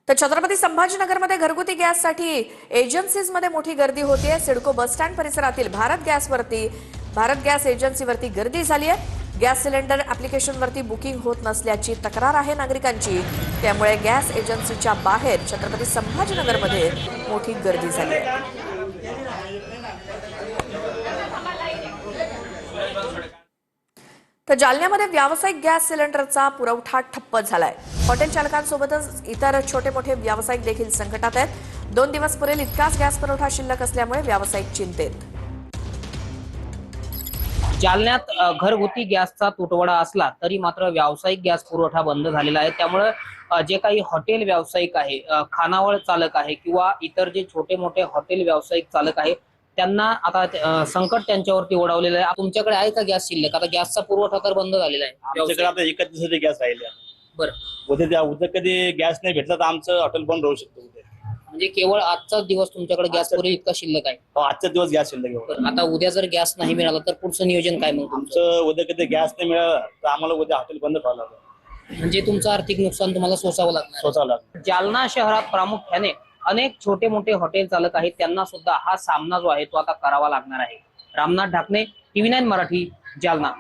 तर छत्रपती संभाजीनगरमध्ये घरगुती गॅससाठी एजन्सीजमध्ये मोठी गर्दी होतीये। सिडको बस स्टँड परिसरातील भारत गॅस एजन्सीवरती गर्दी झाली आहे। गॅस सिलेंडर ऍप्लिकेशनवरती बुकिंग होत नसल्याची तक्रार आहे नागरिकांची। त्यामुळे गॅस एजन्सीच्या बाहेर छत्रपती संभाजीनगरमध्ये मोठी गर्दी झाली आहे। तर जालन्यामध्ये व्यावसायिक गॅस सिलेंडरचा पुरवठा ठप्प झालाय। हॉटेल चालकांसोबतच इतर छोटे मोठे व्यावसायिक देखील संकटात आहेत। 2 दिवस पुरेल इतकाच गॅस पुरवठा शिल्लक असल्यामुळे व्यावसायिक चिंतेत। जालन्यात घरगुती गॅसचा तुटवडा असला तरी मात्र व्यावसायिक गॅस पुरवठा बंद झालेला आहे। त्यामुळे जे काही हॉटेल व्यावसायिक आहे, खानावळ चालक आहे किंवा इतर जे छोटे मोठे हॉटेल व्यावसायिक चालक आहे त्यांना आता संकट त्यांच्यावरती ओढावलेलं आहे। तुमच्याकडे आहे का गॅस शिल्लक? आता गॅसचा पुरवठा तर बंद झालेला आहे। आमच्याकडे आता एकच दिवसाचे गॅस राहिले। बरं, उद्या कधी गॅस नाही भेटला तर आमचं हॉटेल बंद राहू शकतो उद्या। म्हणजे केवळ आजचाच दिवस तुमच्याकडे गॅस पुरेल इतका शिल्लक आहे? आजचा दिवस गॅस शिल्लक आहे। बरं, आता उद्या जर गॅस नाही मिळाला तर पुढचं नियोजन काय मग तुमचं? आमचं उद्या कधी गॅस नाही मिळाला तर आम्हाला उद्या हॉटेल बंद करावं लागेल। म्हणजे तुमचं आर्थिक नुकसान तुम्हाला सोसावं लागणार? स्वतः लागेल। जालना शहरात प्रामुख्याने अनेक छोटे मोठे हॉटेल चालक आहेत, त्यांना सुद्धा हा सामना जो आहे तो आता करावा लागणार आहे। रामनाथ ढाकणे, TV9 मराठी, जालना।